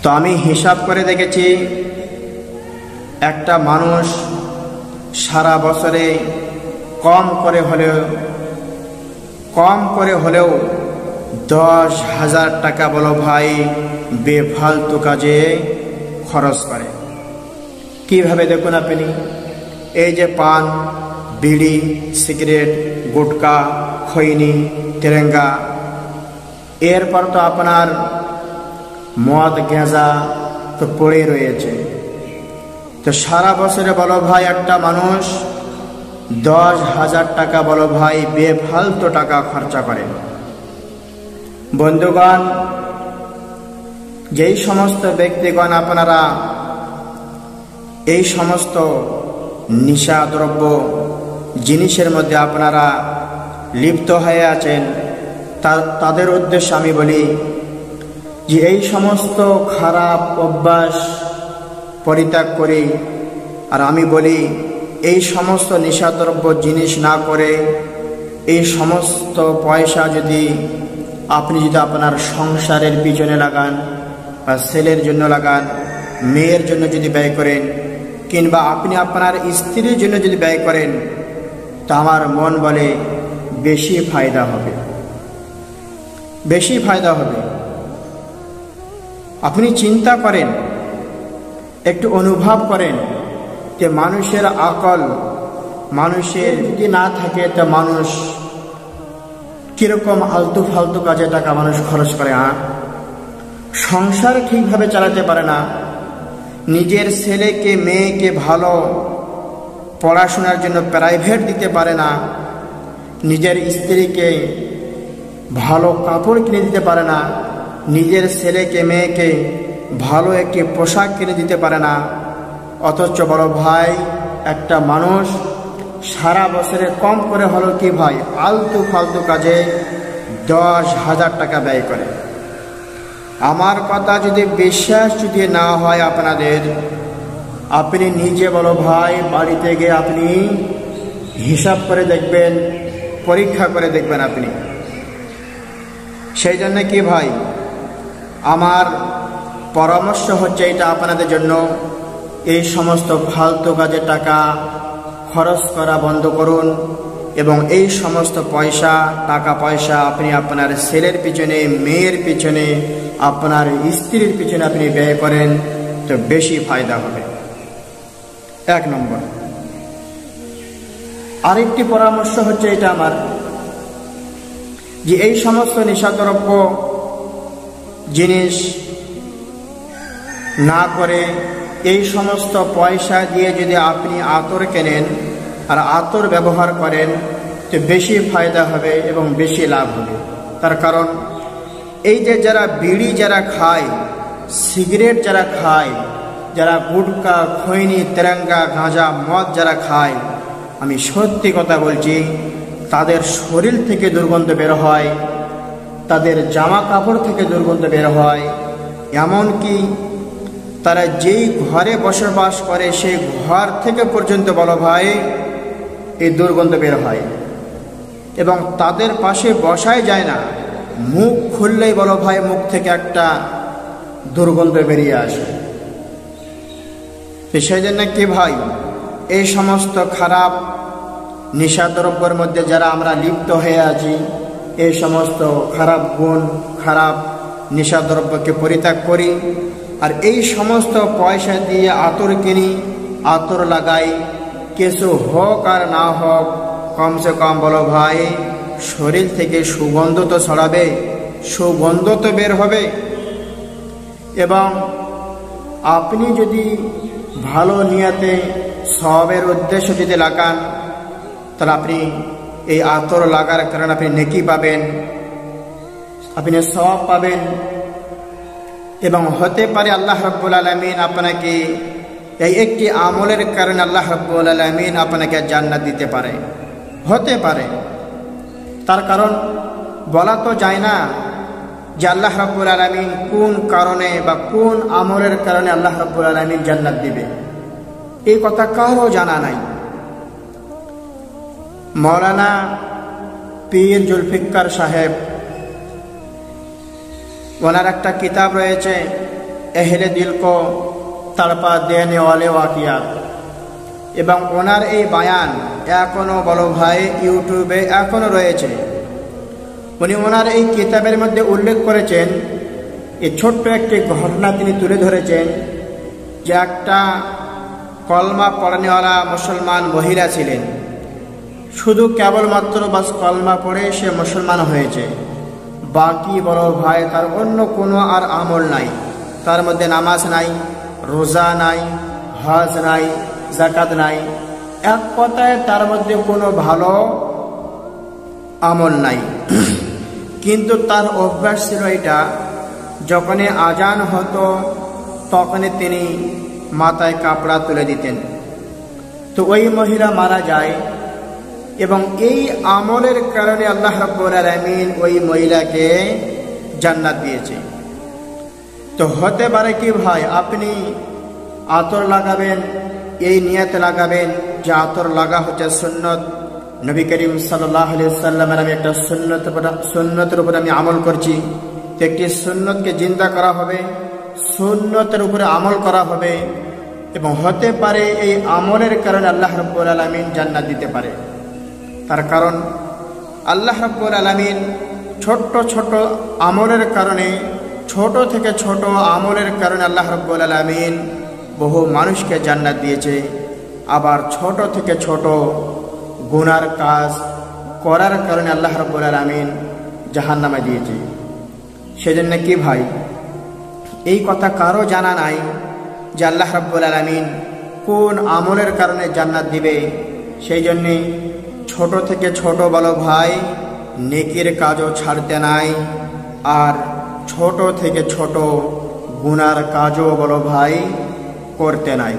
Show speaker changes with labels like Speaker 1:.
Speaker 1: তো আমি হিসাব করে দেখেছি, একটা মানুষ সারা বছরে কম করে হলেও 10,000 টাকা বলো ভাই বেফালতু কাজে খরচ করে। কিভাবে দেখুন আপনি, এই যে পান, বিড়ি, সিগারেট, গুটকা, খৈনি, তেরেঙ্গা, এরপর তো আপনার মদ গেঁজা তো পড়ে রয়েছে। তো সারা বছরে বলো ভাই একটা মানুষ 10,000 টাকা বলো ভাই বেফালতু টাকা খরচা করে। বন্ধুগণ, যেই সমস্ত ব্যক্তিগণ আপনারা এই সমস্ত নিশা দ্রব্য জিনিসের মধ্যে আপনারা লিপ্ত হয়ে আছেন, তাদের উদ্দেশ্যে আমি বলি যে এই সমস্ত খারাপ অভ্যাস পরিত্যাগ করি। আর আমি বলি এই সমস্ত নেশাদ্রব্য জিনিস না করে এই সমস্ত পয়সা যদি আপনি আপনার সংসারের পিছনে লাগান, বা ছেলের জন্য লাগান, মেয়ের জন্য যদি ব্যয় করেন, কিংবা আপনি আপনার স্ত্রীর জন্য যদি ব্যয় করেন, তা আমার মন বলে বেশি ফায়দা হবে, বেশি ফায়দা হবে। আপনি চিন্তা করেন, একটু অনুভব করেন যে মানুষের আকল মানুষের যদি না থাকে, তা মানুষ কিরকম আলতু ফালতু কাজে টাকা মানুষ খরচ করে। সংসার ঠিকভাবে চালাতে পারে না, নিজের ছেলেকে মেয়েকে ভালো পড়াশোনার জন্য প্রাইভেট দিতে পারে না, নিজের স্ত্রীকে ভালো কাপড় কিনে দিতে পারে না, নিজের ছেলেকে মেয়েকে ভালো একটি পোশাক কিনে দিতে পারে না। অথচ বড় ভাই একটা মানুষ সারা বছরে কম করে হলো কি ভাই আলতু ফালতু কাজে 10,000 টাকা ব্যয় করে। আমার কথা যদি বিশ্বাস যদি না হয় আপনাদের, আপনি নিজে বলো ভাই বাড়িতে গিয়ে আপনি হিসাব করে দেখবেন, পরীক্ষা করে দেখবেন আপনি। সেই জন্য কি ভাই, আমার পরামর্শ হচ্ছে এটা আপনাদের জন্য, এই সমস্ত ফালতু কাজে টাকা খরচ করা বন্ধ করুন এবং এই সমস্ত টাকা পয়সা আপনি আপনার ছেলের পিছনে, মেয়ের পিছনে, আপনার স্ত্রীর পিছনে আপনি ব্যয় করেন, তো বেশি ফায়দা হবে। 1 নম্বর। আরেকটি পরামর্শ হচ্ছে এটা আমার, যে এই সমস্ত নেশাদ্রব্য জিনিস না করে এই সমস্ত পয়সা দিয়ে যদি আপনি আতর কেনেন আর আতর ব্যবহার করেন, তো বেশি ফায়দা হবে এবং বেশি লাভ হবে। তার কারণ এই যে যারা বিড়ি যারা খায়, সিগারেট যারা খায়, যারা গুটকা, খৈনি, তেরেঙ্গা, গাঁজা, মদ যারা খায়, আমি সত্যি কথা বলছি, তাদের শরীর থেকে দুর্গন্ধ বের হয়, তাদের জামা কাপড় থেকে দুর্গন্ধ বের হয়, এমনকি তারা যেই ঘরে বসবাস করে সেই ঘর থেকে পর্যন্ত বলো ভাই এই দুর্গন্ধ বের হয়। এবং তাদের পাশে বসাই যায় না, মুখ খুললেই বলো ভাই মুখ থেকে একটা দুর্গন্ধ বেরিয়ে আসে। সেই জন্য কি ভাই, এই সমস্ত খারাপ নেশাদ্রব্যের মধ্যে যারা আমরা লিপ্ত হয়ে আছি, এই সমস্ত খারাপ গুণ, খারাপ নেশাদ্রব্যকে পরিত্যাগ করি। আর এই সমস্ত পয়সা দিয়ে আতর কিনি, আতর লাগাই, কিছু হোক আর না হোক, কমসে কম বলো ভাই শরীর থেকে সুগন্ধ তো ছড়াবে, সুগন্ধ তো বের হবে। এবং আপনি যদি ভালো নিয়তে সওয়াবের উদ্দেশ্য যদি লাগান, তাহলে আপনি এই আতর লাগার কারণে আপনি নেকি পাবেন, আপনি সওয়াব পাবেন। এবং হতে পারে আল্লাহ রাব্বুল আলামিন আপনাকে এই একটি আমলের কারণে আল্লাহ রাব্বুল আলামিন আপনাকে জান্নাত দিতে পারে, হতে পারে। তার কারণ বলা তো যায় না যে আল্লাহ রাব্বুল আলামিন কোন কারণে বা কোন আমলের কারণে আল্লাহ রাব্বুল আলামিন জান্নাত দিবে, এই কথা কারো জানা নাই। মৌলানা পীর জুলফিকার সাহেব, ওনার একটা কিতাব রয়েছে अहले दिल को तड़पा देने वाले वाक़ियात। এবং ওনার এই বায়ান এখনো বলো ভাই ইউটিউবে এখনো রয়েছে। উনি ওনার এই কিতাবের মধ্যে উল্লেখ করেছেন, এই ছোট্ট একটি ঘটনা তিনি তুলে ধরেছেন যে একটা কলমা পড়ানেওয়ালা মুসলমান মহিলা ছিলেন। শুধু কেবলমাত্র বাস কলমা পড়ে সে মুসলমান হয়েছে, বাকি বড় ভাই তার অন্য কোনো আর আমল নাই। তার মধ্যে নামাজ নাই, রোজা নাই, হজ নাই, যাকাত নাই, এক কথায় তার মধ্যে কোনো ভালো আমল নাই। কিন্তু তার অভ্যাস ছিল এটা, যখনই আজান হতো তখনই তিনি মাথায় কাপড়া তুলে দিতেন। তো ওই মহিলা মারা যায় এবং এই আমলের কারণে আল্লাহ রাব্বুল আলামিন ওই মহিলাকে জান্নাত দিয়েছে। তো হতে পারে কি ভাই, আপনি আতর লাগাবেন, এই নিয়তে লাগাবেন যে আতর লাগা হচ্ছে সুন্নত, নবী করিম সাল্লাল্লাহু আলাইহি ওয়াসাল্লামের আমি একটা সুন্নতের উপরে আমি আমল করছি। তো একটি সুন্নতকে জিন্দা করা হবে, সুন্নতের উপরে আমল করা হবে এবং হতে পারে এই আমলের কারণে আল্লাহ রাব্বুল আলামিন জান্নাত দিতে পারে। তার কারণ আল্লাহ রাব্বুল আলামিন ছোট্ট ছোট আমলের কারণে, ছোট থেকে ছোট আমলের কারণে আল্লাহ রাব্বুল আলামিন বহু মানুষকে জান্নাত দিয়েছে। আবার ছোট থেকে ছোট গুনার কাজ করার কারণে আল্লাহ রাব্বুল আলামিন জাহান্নামে দিয়েছে। সেজন্য কি ভাই, এই কথা কারো জানা নাই যে আল্লাহ রাব্বুল আলামিন কোন আমলের কারণে জান্নাত দিবে। সেই জন্যে ছোট থেকে ছোট বলো ভাই নেকির কাজও ছাড়তে নাই, আর ছোট থেকে ছোট গুনার কাজও বলো ভাই করতে নাই।